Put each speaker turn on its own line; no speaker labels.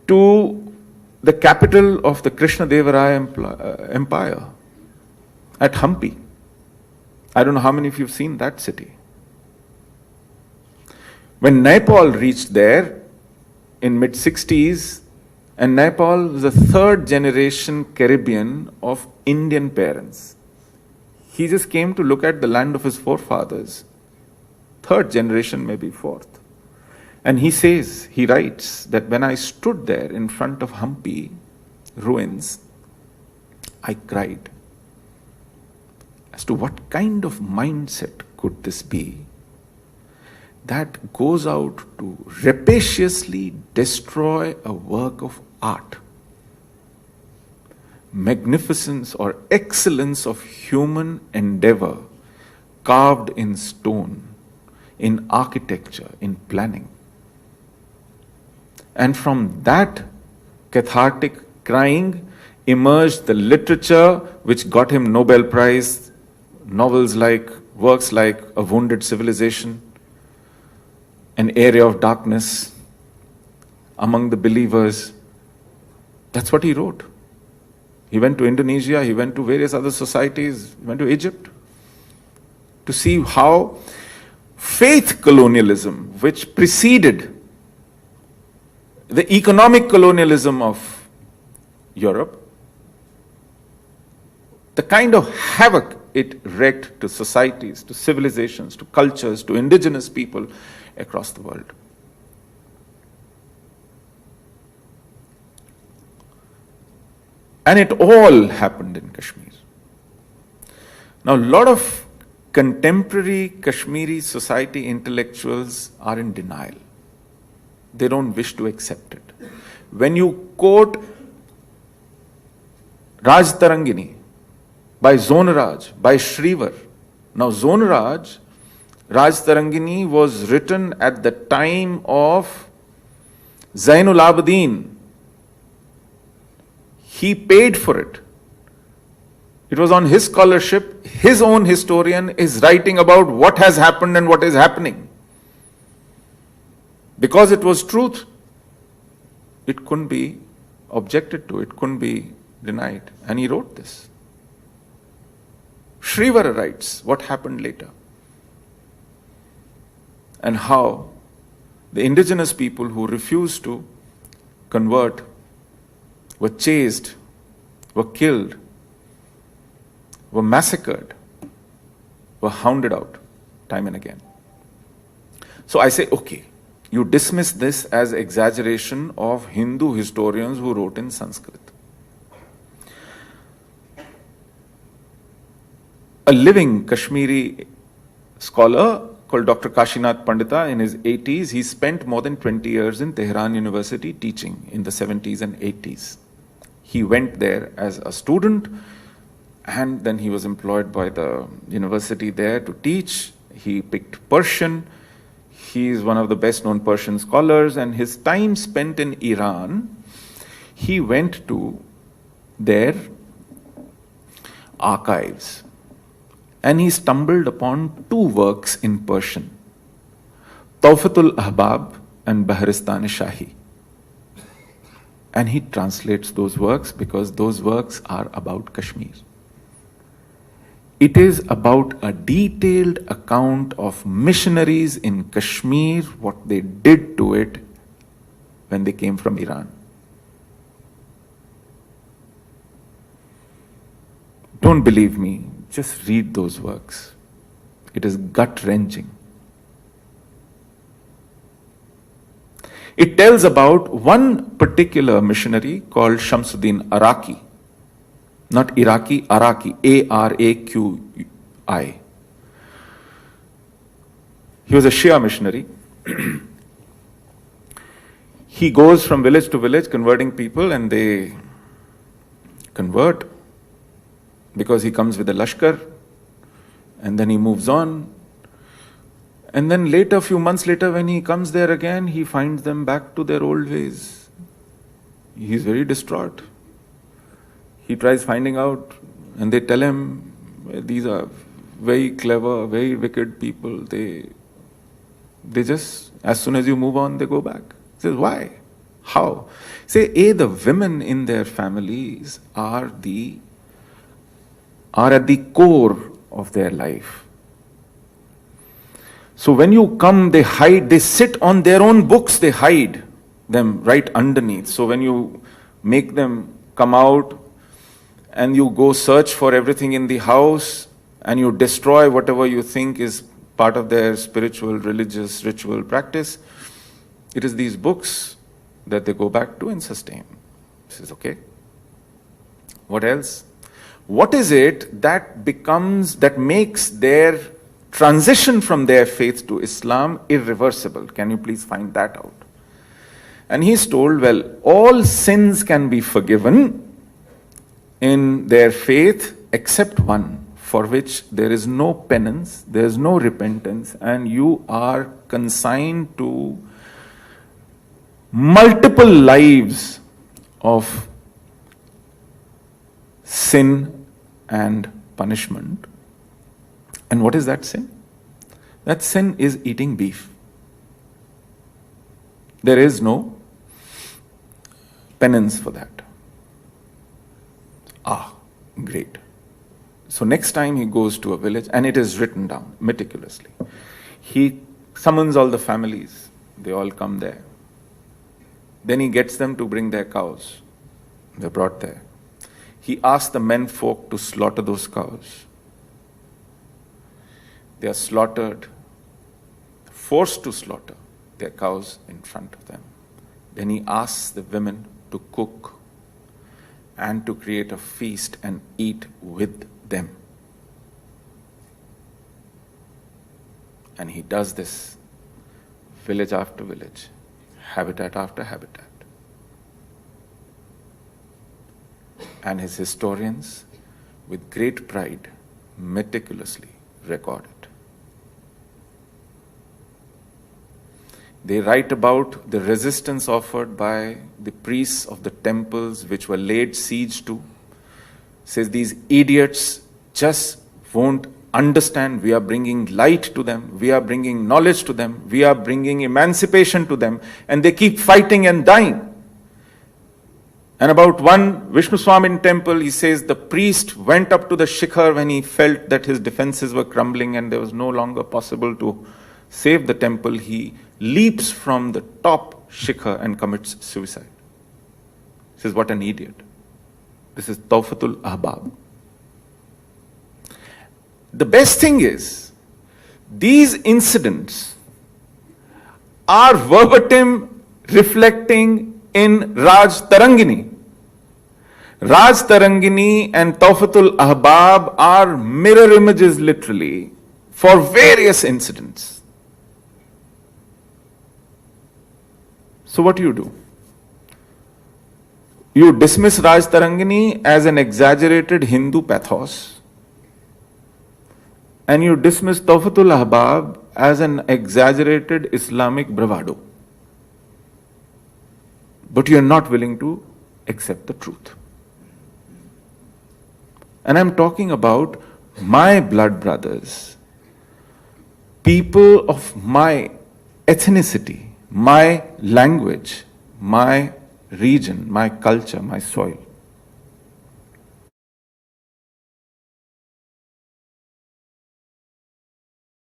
to the capital of the Krishnadevaraya Empire at Hampi. I don't know how many of you have seen that city. When Nepal reached there in mid-60s, and Nepal was a third generation Caribbean of Indian parents. He just came to look at the land of his forefathers. Third generation, maybe fourth. And he writes that when I stood there in front of Hampi ruins, I cried as to what kind of mindset could this be that goes out to rapaciously destroy a work of art, magnificence or excellence of human endeavor carved in stone, in architecture, in planning. And from that cathartic crying emerged the literature which got him Nobel Prize, novels like, works like A Wounded Civilization, An Area of Darkness, Among the Believers. That's what he wrote. He went to Indonesia, he went to various other societies, he went to Egypt to see how faith colonialism, which preceded the economic colonialism of Europe, the kind of havoc it wreaked to societies, to civilizations, to cultures, to indigenous people across the world. And it all happened in Kashmir. Now, a lot of contemporary Kashmiri society intellectuals are in denial. They don't wish to accept it. When you quote Raj Tarangini by Zonaraj, by Shrivar. Now, Zonaraj, Raj Tarangini was written at the time of Zainul Abidin. He paid for it. It was on his scholarship. His own historian is writing about what has happened and what is happening. Because it was truth, it couldn't be objected to, it couldn't be denied. And he wrote this. Shrivar writes what happened later and how the indigenous people who refused to convert were chased, were killed, were massacred, were hounded out time and again. So I say, okay, you dismiss this as exaggeration of Hindu historians who wrote in Sanskrit. A living Kashmiri scholar called Dr. Kashinath Pandita in his 80s, he spent more than 20 years in Tehran University teaching in the 70s and 80s. He went there as a student and then he was employed by the university there to teach. He picked Persian. He is one of the best known Persian scholars, and his time spent in Iran, he went to their archives and he stumbled upon two works in Persian, Tawfatul Ahbab and Bahristan-e-Shahi. And he translates those works because those works are about Kashmir. It is about a detailed account of missionaries in Kashmir, what they did to it when they came from Iran. Don't believe me, just read those works. It is gut-wrenching. It tells about one particular missionary called Shamsuddin Araki. Not Iraqi, Araki, A-R-A-Q-I. He was a Shia missionary. He goes from village to village converting people, and they convert because he comes with a lashkar, and then he moves on. And then later, a few months later, when he comes there again, he finds them back to their old ways. He's very distraught. He tries finding out, and they tell him, these are very clever, very wicked people. They just, as soon as you move on, they go back. He says, why? How? Say, the women in their families are at the core of their life. So when you come, they hide, they sit on their own books, they hide them right underneath. So when you make them come out and you go search for everything in the house and you destroy whatever you think is part of their spiritual, religious, ritual practice, it is these books that they go back to and sustain. This is okay. What else? What is it that makes their transition from their faith to Islam irreversible? Can you please find that out? And he's told, well, all sins can be forgiven in their faith except one, for which there is no penance, there is no repentance, and you are consigned to multiple lives of sin and punishment. And what is that sin? That sin is eating beef. There is no penance for that. Great. So next time he goes to a village, and it is written down meticulously. He summons all the families. They all come there. Then he gets them to bring their cows. They're brought there. He asks the men folk to slaughter those cows. They are slaughtered, forced to slaughter their cows in front of them. Then he asks the women to cook and to create a feast and eat with them. And he does this village after village, habitat after habitat. And his historians, with great pride, meticulously record it. They write about the resistance offered by the priests of the temples which were laid siege to. Says these idiots just won't understand. We are bringing light to them. We are bringing knowledge to them. We are bringing emancipation to them. And they keep fighting and dying. And about one Vishnu Swamin temple, he says the priest went up to the shikhar when he felt that his defenses were crumbling and there was no longer possible to save the temple. He leaps from the top shikhar and commits suicide. He says, what an idiot. This is Tawfatul Ahbab. The best thing is, these incidents are verbatim reflecting in Raj Tarangini. Raj Tarangini and Tawfatul Ahbab are mirror images literally for various incidents. So what do? You dismiss Raj Tarangini as an exaggerated Hindu pathos, and you dismiss Tawfatul Ahbab as an exaggerated Islamic bravado. But you are not willing to accept the truth. And I'm talking about my blood brothers, people of my ethnicity, my language, my region, my culture, my soil.